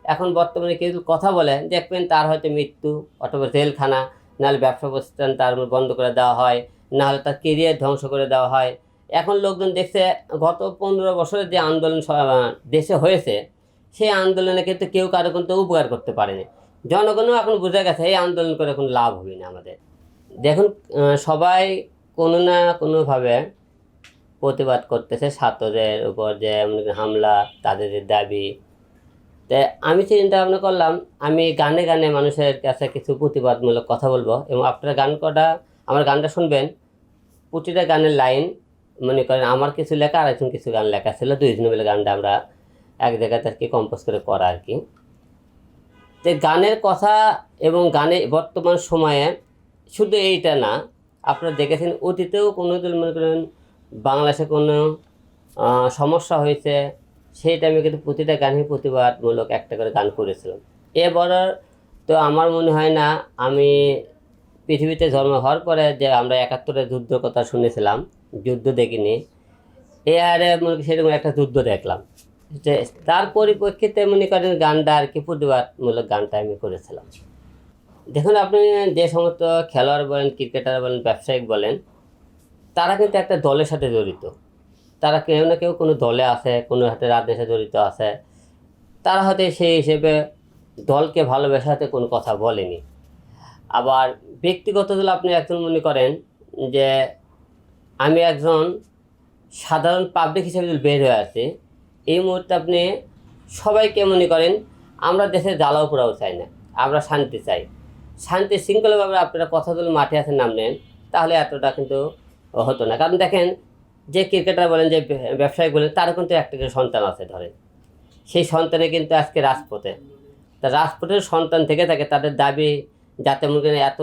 এখন বর্তমানে কেউ যদি কথা বলে দেখবেন তার হয়তো মৃত্যু অথবা জেলখানা, নাহলে ব্যবসা প্রতিষ্ঠান তার বন্ধ করে দেওয়া হয়, নাহলে তার কেরিয়ার ধ্বংস করে দেওয়া হয়। এখন লোকজন দেখছে গত 15 বছরের যে আন্দোলন দেশে হয়েছে, সেই আন্দোলনে কিন্তু কেউ কারো কিন্তু উপকার করতে পারেনি। জনগণও এখন বুঝে গেছে এই আন্দোলন করে কোনো লাভ হবে না আমাদের। দেখুন, সবাই কোনো না কোনোভাবে প্রতিবাদ করতেছে ছাত্রদের উপর যে মনে করেন হামলা, তাদের যে দাবি। তাই আমি চিন্তা ভাবনা করলাম আমি গানে গানে মানুষের কাছে কিছু প্রতিবাদমূলক কথা বলবো, এবং আপনারা গান কটা আমার গানটা শুনবেন। প্রতিটা গানের লাইন মনে করেন আমার কিছু লেখা আর একজন কিছু গান লেখা ছিল, দুইজন মিলে গানটা আমরা এক জায়গাতে আর কি কম্পোজ করে করা আর কি। যে গানের কথা এবং গানে বর্তমান সময়ে শুধু এইটা না, আপনারা দেখেছেন অতীতেও কোনো দিন মনে করেন বাংলাদেশে কোনো সমস্যা হয়েছে, সেই টাইমে কিন্তু প্রতিটা গানই প্রতিবাদমূলক একটা করে গান করেছিলাম। এবার তো আমার মনে হয় না আমি পৃথিবীতে জন্ম হওয়ার পরে যে আমরা 71-এর যুদ্ধ কথা শুনেছিলাম, যুদ্ধ দেখিনি, এ আরে মনে করি সেরকম একটা যুদ্ধ দেখলাম। যে তার পরিপ্রেক্ষিতে মনে করেন গানটা আর কি প্রতিবাদমূলক গানটা আমি করেছিলাম। দেখুন, আপনি যে সমস্ত খেলোয়াড় বলেন, ক্রিকেটার বলেন, ব্যবসায়িক বলেন, তারা কিন্তু একটা দলের সাথে জড়িত। তারা কেউ না কেউ কোনো দলে আছে, কোনো হাতে রাজনীতির সাথে জড়িত আছে। তারা হয়তো সেই হিসেবে দলকে ভালোবাসাতে কোনো কথা বলেনি। আবার ব্যক্তিগত দল আপনি একজন মনে করেন যে আমি একজন সাধারণ পাবলিক হিসেবে যদি বের হয়ে আসি, এই মুহূর্তে আপনি সবাইকে মনে করেন আমরা দেশে জ্বালাও পোড়াও চাই না, আমরা শান্তি চাই। শান্তি শৃঙ্খলাভাবে আপনারা কথা বলে মাঠে আসে নামলেন, তাহলে এতটা কিন্তু হতো না। কারণ দেখেন, যে ক্রিকেটার বলেন, যে ব্যবসায়ী বলেন, তারও কিন্তু একটা করে সন্তান আছে ধরেন, সেই সন্তানে কিন্তু আজকে রাজপথে। তা রাজপথের সন্তান থেকে থাকে, তাদের দাবি যাতে মনে করেন এত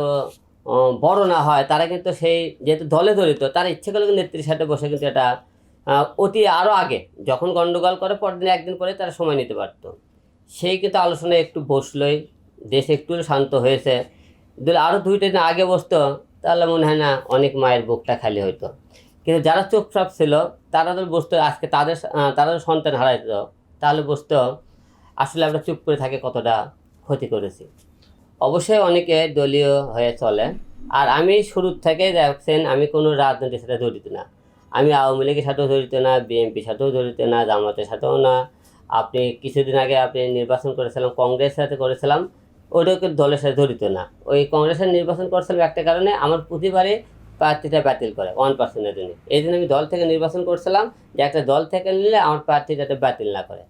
বড় না হয়, তারা কিন্তু সেই যেহেতু দলে জড়িত, তারা ইচ্ছে করলে নেত্রীর সাথে বসে কিন্তু এটা অতি আরও আগে যখন গণ্ডগোল করে পরদিন একদিন পরে তারা সময় নিতে পারত। সেই কিন্তু আলোচনায় একটু বসলই, দেশ একটু শান্ত হয়েছে, যদি আরও 2-3 দিন আগে বসতো তাহলে মনে হয় না অনেক মায়ের বুকটা খালি হইতো। কিন্তু যারা চুপচাপ ছিল তারা তো বসতো, আজকে তারা সন্তান হারাইতো, তাহলে বুঝতো আসলে আমরা চুপ করে থাকে কতটা ক্ষতি করেছি। অবশ্যই অনেকে দলীয় হয়ে চলে, আর আমি শুরুর থেকে দেখছেন আমি কোনো রাজনীতির সাথে জড়িত না। আমি আওয়ামী লীগের সাথেও জড়িত না, বিএনপির সাথেও জড়িত না, জামাতের সাথেও না। আপনি কিছুদিন আগে আপনি নির্বাচন করেছিলাম, কংগ্রেসের সাথে করেছিলাম, ওটাও কিন্তু দলের সাথে জড়িত না। ওই কংগ্রেসের নির্বাচন করেছিলাম একটা কারণে, আমার প্রতিবারে প্রার্থীটা বাতিল করে 1%-এর জন্য। এই জন্য আমি দল থেকে নির্বাচন করছিলাম, যে একটা দল থেকে নিলে আমার প্রার্থী যাতে বাতিল না করে।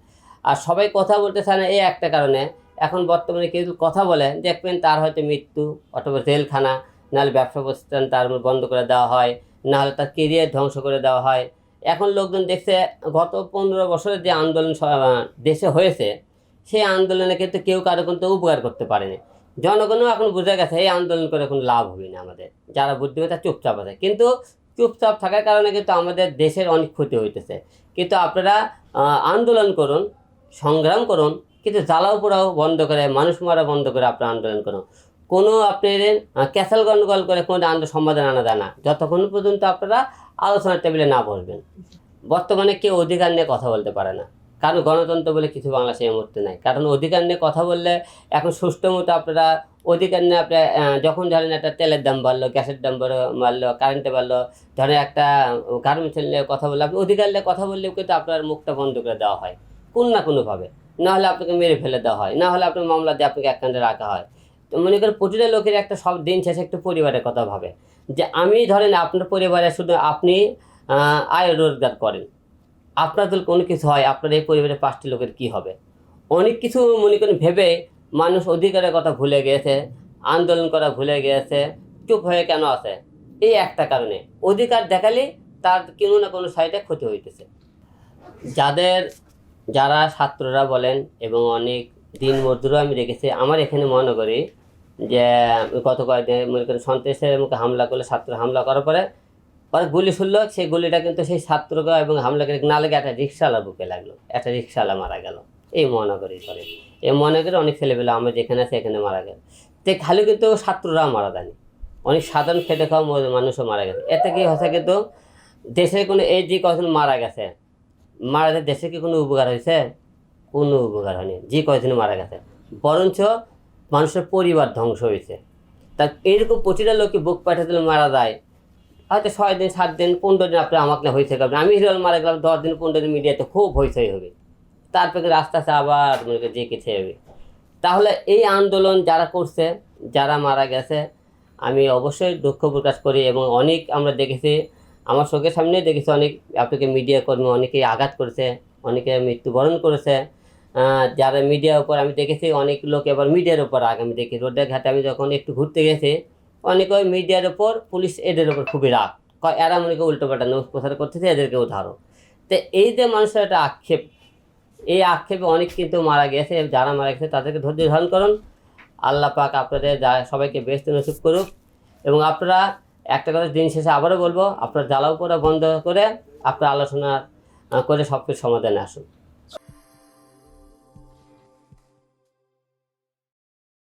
আর সবাই কথা বলতে চায় না এই একটা কারণে, এখন বর্তমানে কেউ কথা বলে দেখবেন তার হয়তো মৃত্যু অথবা জেলখানা, নাহলে ব্যবসা প্রতিষ্ঠান তার বন্ধ করে দেওয়া হয়, নাহলে তার কেরিয়ার ধ্বংস করে দেওয়া হয়। এখন লোকজন দেখছে গত 15 বছরের যে আন্দোলন দেশে হয়েছে, সেই আন্দোলনে কিন্তু কেউ কারো কিন্তু উপকার করতে পারেনি। জনগণও এখন বুঝে গেছে এই আন্দোলন করে কোনো লাভ হবে না আমাদের। যারা বুদ্ধিমান তারা চুপচাপ আছে, কিন্তু চুপচাপ থাকার কারণে কিন্তু আমাদের দেশের অনেক ক্ষতি হইতেছে। কিন্তু আপনারা আন্দোলন করুন, সংগ্রাম করুন, কিন্তু জ্বালাও পোড়াও বন্ধ করে, মানুষ মারা বন্ধ করে আপনারা আন্দোলন করুন। কোনো আপনাদের ক্যাসাল গন্ডগোল করে কোনো সমাধান আনা যায় না যতক্ষণ পর্যন্ত আপনারা আলোচনার টেবিলে না বসবেন। বর্তমানে কেউ অধিকার নিয়ে কথা বলতে পারে না, কারণ গণতন্ত্র বলে কিছু বাংলাদেশে এই মুহূর্তে নাই। কারণ অধিকার নিয়ে কথা বললে এখন সুষ্ঠু মতো আপনারা অধিকার নিয়ে আপনি যখন ধরেন একটা তেলের দাম বাড়লো, গ্যাসের দাম বাড়লো, কারেন্টে বাড়লো, ধরেন একটা গার্মেন্টস নিয়ে কথা বললে, আপনি অধিকার নিয়ে কথা বললেও কিন্তু আপনার মুখটা বন্ধ করে দেওয়া হয় কোনো না কোনোভাবে। না হলে আপনাকে মেরে ফেলে দেওয়া হয়, না হলে আপনার মামলা দিয়ে আপনাকে এককাণ্ডে রাখা হয়। তো মনে করেন প্রতিটা লোকের একটা সব দিন শেষে একটু পরিবারের কথা ভাবে, যে আমি ধরেন আপনার পরিবারে শুধু আপনি আয় রোজগার করেন, আপনার যদি কোনো কিছু হয় আপনার এই পরিবারের 5টি লোকের কি হবে। অনেক কিছু মনে করেন ভেবে মানুষ অধিকারের কথা ভুলে গিয়েছে, আন্দোলন করা ভুলে গিয়েছে, চুপ হয়ে কেন আছে, এই একটা কারণে। অধিকার দেখালে তার কোনো না কোনো সাইডে ক্ষতি হইতেছে। যাদের যারা ছাত্ররা বলেন এবং অনেক দিন মজদুরও আমি দেখেছি, আমার এখানে মনে করি যে গত কয়েকদিন মনে করেন সন্ত্রাসের মুখে হামলা করলে, ছাত্র হামলা করার পরে পরে গুলি শুনলো, সেই গুলিটা কিন্তু সেই ছাত্রকে এবং হামলাকারী না লেগে একটা রিক্সাওয়ালা বুকে লাগলো, একটা রিক্সাওয়ালা মারা গেল। এই মহানগরী করে, এই মহানগরে অনেক ছেলেপেলে আমরা যেখানে আছে এখানে মারা গেল। তো খালি কিন্তু ছাত্ররাও মারা যায়নি, অনেক সাধারণ খেটে খাওয়া মানুষও মারা গেছে। এতে কি হচ্ছে কিন্তু দেশের কোনো এই যে কখন মারা গেছে, মারা গেছে, দেশে কি কোনো উপকার হয়েছে? কোনো উপকার হয়নি, যে কয়জন মারা গেছে, বরঞ্চ মানুষের পরিবার ধ্বংস হয়েছে। তা এইরকম প্রতিটা লোককে বুক পাঠিয়ে দিলে মারা যায়, হয়তো 6 দিন 7 দিন 15 দিন আপনি আমাকে না হয়েছে আপনি, আমি হিরোল মারা গেলাম 10 দিন 15 দিন মিডিয়াতে খুব হইচই হবে, তারপরে আস্তে আস্তে আবার মনে করি যে কিছু হবে। তাহলে এই আন্দোলন যারা করছে, যারা মারা গেছে, আমি অবশ্যই দুঃখ প্রকাশ করি। এবং অনেক আমরা দেখেছি, আমার চোখের সামনে দেখেছি, অনেক আপনাকে মিডিয়া কর্মী অনেকেই আঘাত করেছে, অনেকে মৃত্যুবরণ করেছে। যারা মিডিয়ার উপর আমি দেখেছি, অনেক লোক এবার মিডিয়ার উপর রাগ আমি দেখি। রোডে ঘাটে আমি যখন একটু ঘুরতে গেছি, অনেক ওই মিডিয়ার উপর, পুলিশ এদের উপর খুবই রাগ, এরা মনে করে উল্টোপাল্টা নিউজ প্রচার করতেছে, এদেরকেও ধরো। তো এই যে মানুষের একটা আক্ষেপ, এই আক্ষেপে অনেক কিন্তু মারা গেছে। যারা মারা গেছে তাদেরকে ধৈর্য ধারণ করুন। আল্লাহ পাক আপনাদের সবাইকে বেহেশত নসিব করুক। এবং আপনারা একটা কথা দিন শেষে আবারও বলবো, আপনার জ্বালাও করা বন্ধ করে আপনার আলোচনা করে সব কিছু সমাধানে আসুন।